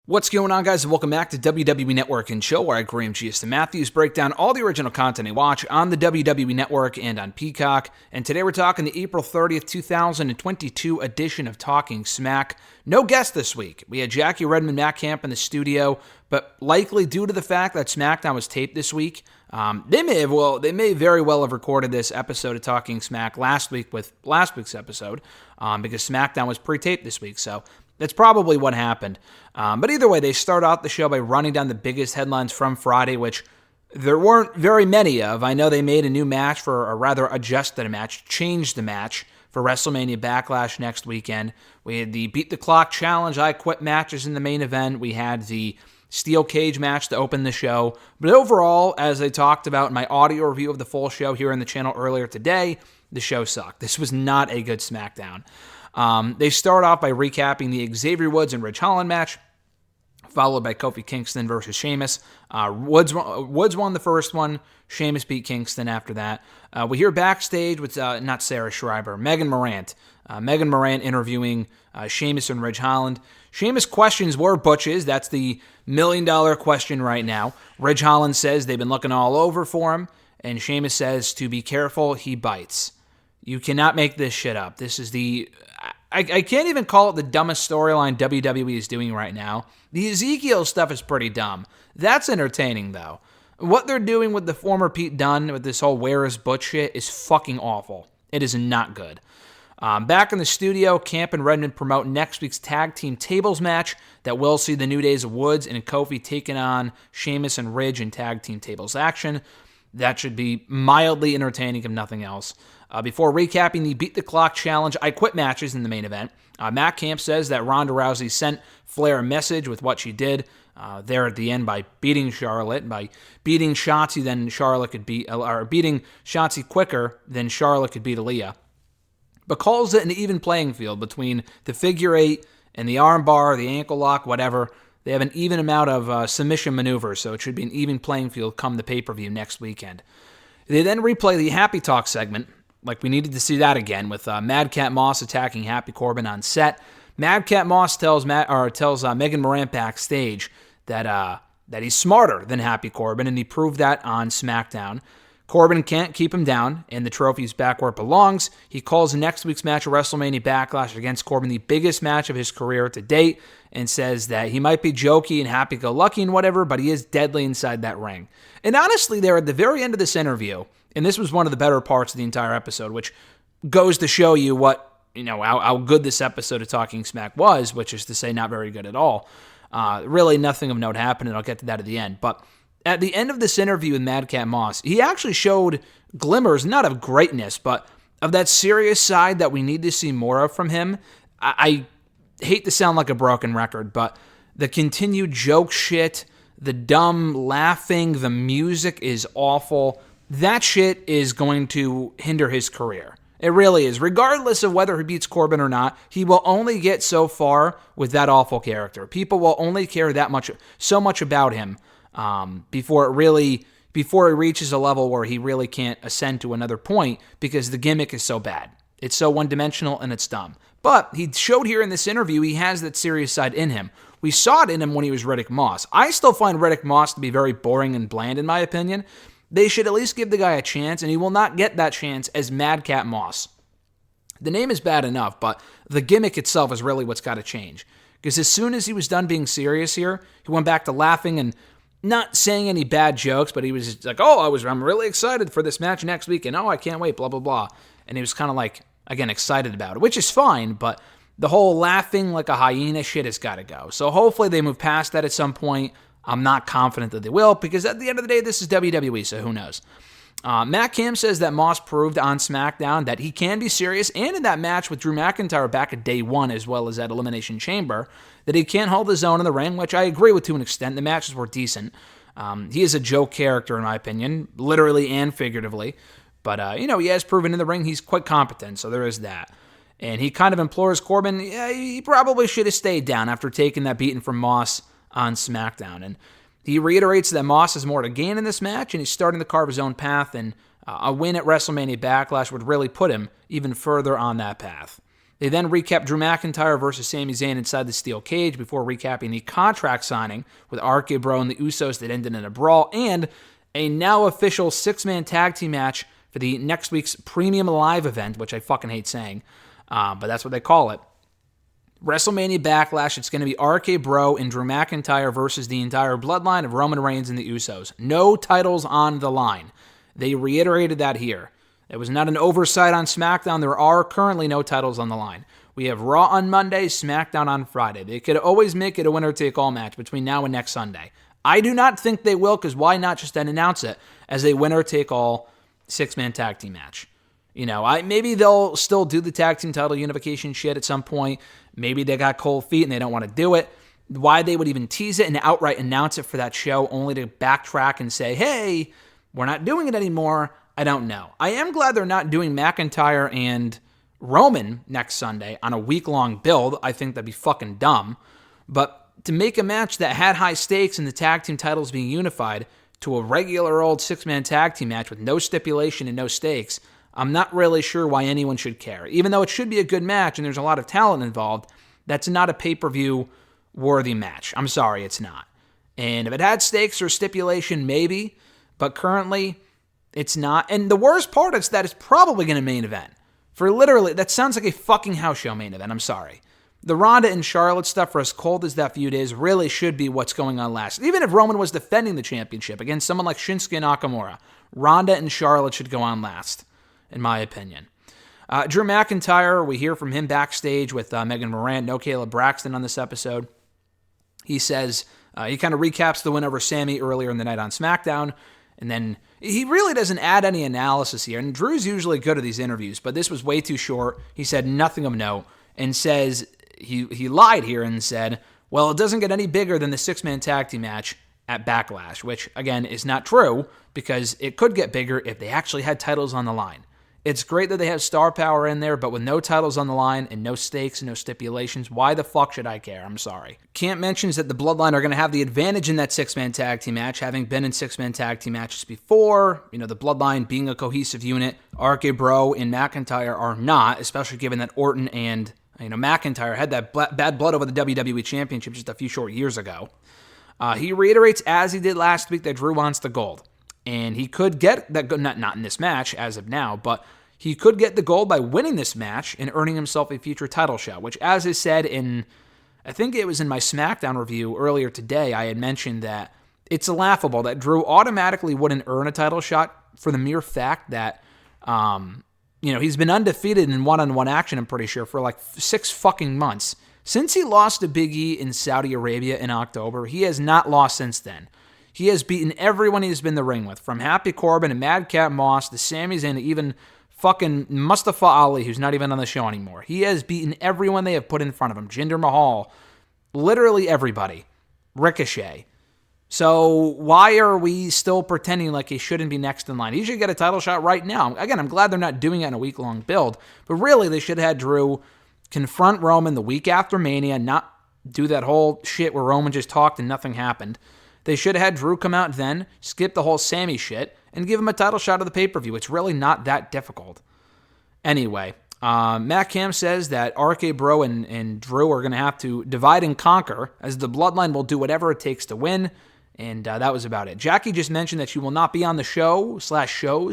What's going on, guys, and welcome back to WWE Network and Show, where I, Graham G.S. Matthews, break down all the original content I watch on the WWE Network and on Peacock. And today we're talking the April 30th, 2022 edition of Talking Smack. No guest this week. We had Jackie Redmond, Matt Camp in the studio, but likely due to the fact that SmackDown was taped this week, they may very well have recorded this episode of Talking Smack last week with last week's episode, because SmackDown was pre-taped this week, so that's probably what happened. But either way, they start out the show by running down the biggest headlines from Friday, which there weren't very many of. I know they made a new match or rather adjusted a match, changed the match for WrestleMania Backlash next weekend. We had the Beat the Clock Challenge, I Quit matches in the main event. We had the Steel Cage match to open the show. But overall, as I talked about in my audio review of the full show here on the channel earlier today, the show sucked. This was not a good SmackDown. They start off by recapping the Xavier Woods and Ridge Holland match, followed by Kofi Kingston versus Sheamus. Woods won the first one. Sheamus beat Kingston after that. We hear backstage with, not Sarah Schreiber, Megan Morant. Megan Morant interviewing Sheamus and Ridge Holland. Sheamus questions where Butch is. That's the million-dollar question right now. Ridge Holland says they've been looking all over for him, and Sheamus says to be careful, he bites. You cannot make this shit up. This is I can't even call it the dumbest storyline WWE is doing right now. The Ezekiel stuff is pretty dumb. That's entertaining, though. What they're doing with the former Pete Dunne with this whole where is Butch shit is fucking awful. It is not good. Back in the studio, Camp and Redmond promote next week's tag team tables match that will see the New Days of Woods and Kofi taking on Sheamus and Ridge in tag team tables action. That should be mildly entertaining, if nothing else. Before recapping the Beat the Clock Challenge, I Quit matches in the main event, Matt Camp says that Ronda Rousey sent Flair a message with what she did there at the end by beating Charlotte, by beating Shotzi, then Charlotte could beat, or beating Shotzi quicker than Charlotte could beat Aaliyah, but calls it an even playing field between the figure eight and the arm bar, the ankle lock, whatever. They have an even amount of submission maneuvers, so it should be an even playing field come the pay-per-view next weekend. They then replay the Happy Talk segment, like we needed to see that again, with Madcap Moss attacking Happy Corbin on set. Madcap Moss tells Megan Morant backstage that he's smarter than Happy Corbin, and he proved that on SmackDown. Corbin can't keep him down, and the trophy's back where it belongs. He calls next week's match of WrestleMania Backlash against Corbin the biggest match of his career to date, and says that he might be jokey and happy-go-lucky and whatever, but he is deadly inside that ring. And honestly, there at the very end of this interview, and this was one of the better parts of the entire episode, which goes to show you how good this episode of Talking Smack was, which is to say not very good at all. Really nothing of note happened, and I'll get to that at the end. But at the end of this interview with Madcap Moss, he actually showed glimmers, not of greatness, but of that serious side that we need to see more of from him. I hate to sound like a broken record, but the continued joke shit, the dumb laughing, the music is awful. That shit is going to hinder his career. It really is. Regardless of whether he beats Corbin or not, he will only get so far with that awful character. People will only care so much about him before he reaches a level where he really can't ascend to another point because the gimmick is so bad. It's so one-dimensional and it's dumb. But he showed here in this interview he has that serious side in him. We saw it in him when he was Riddick Moss. I still find Riddick Moss to be very boring and bland in my opinion. They should at least give the guy a chance, and he will not get that chance as Madcap Moss. The name is bad enough, but the gimmick itself is really what's got to change. Because as soon as he was done being serious here, he went back to laughing and not saying any bad jokes, but he was just like, I'm really excited for this match next week, and I can't wait, blah, blah, blah. And he was kind of like, again, excited about it, which is fine, but the whole laughing like a hyena shit has got to go. So hopefully they move past that at some point. I'm not confident that they will, because at the end of the day, this is WWE, so who knows. Matt Kim says that Moss proved on SmackDown that he can be serious, and in that match with Drew McIntyre back at Day 1, as well as at Elimination Chamber, that he can hold his own in the ring, which I agree with to an extent. The matches were decent. He is a joke character, in my opinion, literally and figuratively. But, he has proven in the ring he's quite competent, so there is that. And he kind of implores Corbin, he probably should have stayed down after taking that beating from Moss on SmackDown. And he reiterates that Moss has more to gain in this match, and he's starting to carve his own path, and a win at WrestleMania Backlash would really put him even further on that path. They then recap Drew McIntyre versus Sami Zayn inside the steel cage before recapping the contract signing with RK Bro and the Usos that ended in a brawl, and a now official 6-man tag team match for the next week's Premium Live event, which I fucking hate saying, but that's what they call it. WrestleMania Backlash, it's going to be RK Bro and Drew McIntyre versus the entire bloodline of Roman Reigns and the Usos. No titles on the line. They reiterated that here. It was not an oversight on SmackDown. There are currently no titles on the line. We have Raw on Monday, SmackDown on Friday. They could always make it a winner-take-all match between now and next Sunday. I do not think they will, because why not just then announce it as a winner-take-all 6-man tag team match? You know, maybe they'll still do the tag team title unification shit at some point. Maybe they got cold feet and they don't want to do it. Why they would even tease it and outright announce it for that show only to backtrack and say, hey, we're not doing it anymore, I don't know. I am glad they're not doing McIntyre and Roman next Sunday on a week-long build. I think that'd be fucking dumb. But to make a match that had high stakes and the tag team titles being unified to a regular old 6-man tag team match with no stipulation and no stakes, I'm not really sure why anyone should care. Even though it should be a good match and there's a lot of talent involved, that's not a pay-per-view worthy match. I'm sorry, it's not. And if it had stakes or stipulation, maybe, but currently it's not. And the worst part is that it's probably going to main event. For literally, that sounds like a fucking house show main event, I'm sorry. The Ronda and Charlotte stuff, for as cold as that feud is, really should be what's going on last. Even if Roman was defending the championship against someone like Shinsuke Nakamura, Ronda and Charlotte should go on last, in my opinion. Drew McIntyre, we hear from him backstage with Megan Morant, no Caleb Braxton on this episode. He says, he kind of recaps the win over Sammy earlier in the night on SmackDown, and then he really doesn't add any analysis here. And Drew's usually good at these interviews, but this was way too short. He said nothing of note and says he lied here and said, well, it doesn't get any bigger than the 6-man tag team match at Backlash, which, again, is not true because it could get bigger if they actually had titles on the line. It's great that they have star power in there, but with no titles on the line and no stakes and no stipulations, why the fuck should I care? I'm sorry. Camp mentions that the Bloodline are going to have the advantage in that 6-man tag team match, having been in 6-man tag team matches before. You know, the Bloodline being a cohesive unit. RK Bro and McIntyre are not, especially given that Orton and McIntyre had that bad blood over the WWE Championship just a few short years ago. He reiterates, as he did last week, that Drew wants the gold. And he could get that, not in this match as of now, but he could get the gold by winning this match and earning himself a future title shot, which, as I said I think it was in my SmackDown review earlier today, I had mentioned that it's laughable that Drew automatically wouldn't earn a title shot for the mere fact that, he's been undefeated in one-on-one action, I'm pretty sure, for like 6 fucking months. Since he lost to Big E in Saudi Arabia in October, he has not lost since then. He has beaten everyone he's been in the ring with, from Happy Corbin and Madcap Moss to Sami Zayn to even fucking Mustafa Ali, who's not even on the show anymore. He has beaten everyone they have put in front of him. Jinder Mahal, literally everybody. Ricochet. So why are we still pretending like he shouldn't be next in line? He should get a title shot right now. Again, I'm glad they're not doing it in a week-long build, but really they should have had Drew confront Roman the week after Mania, not do that whole shit where Roman just talked and nothing happened. They should have had Drew come out then, skip the whole Sammy shit, and give him a title shot of the pay-per-view. It's really not that difficult. Anyway, Matt Cam says that RK Bro and Drew are going to have to divide and conquer, as the Bloodline will do whatever it takes to win, and that was about it. Jackie just mentioned that she will not be on the shows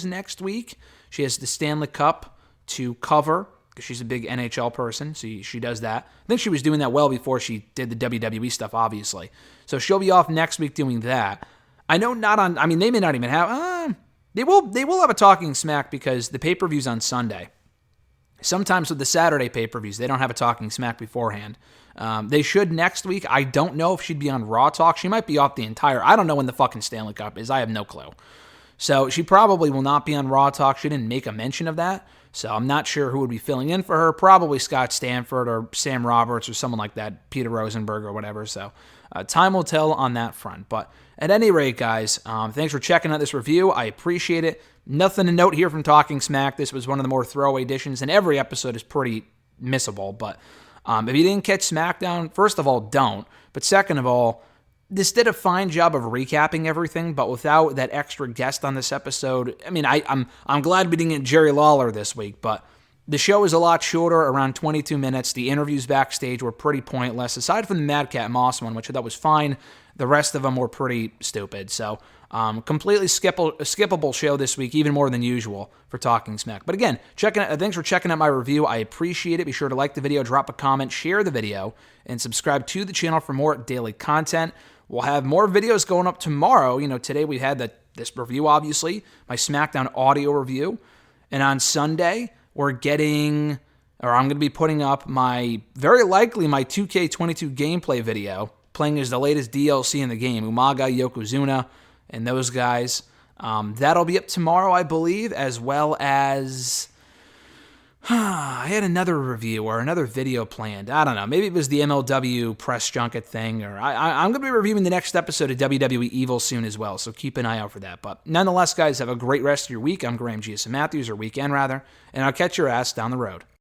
next week. She has the Stanley Cup to cover, because she's a big NHL person, so she does that. I think she was doing that well before she did the WWE stuff, obviously. So she'll be off next week doing that. I know they may not even have, they will have a Talking Smack because the pay-per-view's on Sunday. Sometimes with the Saturday pay-per-views, they don't have a Talking Smack beforehand. They should next week. I don't know if she'd be on Raw Talk. She might be off the entire, I don't know when the fucking Stanley Cup is. I have no clue. So she probably will not be on Raw Talk. She didn't make a mention of that. So I'm not sure who would be filling in for her. Probably Scott Stanford or Sam Roberts or someone like that, Peter Rosenberg or whatever. So time will tell on that front. But at any rate, guys, thanks for checking out this review. I appreciate it. Nothing to note here from Talking Smack. This was one of the more throwaway editions, and every episode is pretty missable. But if you didn't catch SmackDown, first of all, don't. But second of all, this did a fine job of recapping everything, but without that extra guest on this episode. I mean, I'm glad we didn't get Jerry Lawler this week, but The show is a lot shorter, around 22 minutes. The interviews backstage were pretty pointless. Aside from the Madcap Moss one, which I thought was fine, the rest of them were pretty stupid. So, completely skippable show this week, even more than usual for Talking Smack. But again, thanks for checking out my review. I appreciate it. Be sure to like the video, drop a comment, share the video, and subscribe to the channel for more daily content. We'll have more videos going up tomorrow. Today we had this review, obviously, my SmackDown audio review. And on Sunday, I'm going to be putting up very likely my 2K22 gameplay video, playing as the latest DLC in the game, Umaga, Yokozuna, and those guys. That'll be up tomorrow, I believe, as well as I had another review or another video planned. I don't know. Maybe it was the MLW press junket thing, or I'm going to be reviewing the next episode of WWE Evil soon as well, so keep an eye out for that. But nonetheless, guys, have a great rest of your week. I'm Graham G.S. Matthews, or weekend rather, and I'll catch your ass down the road.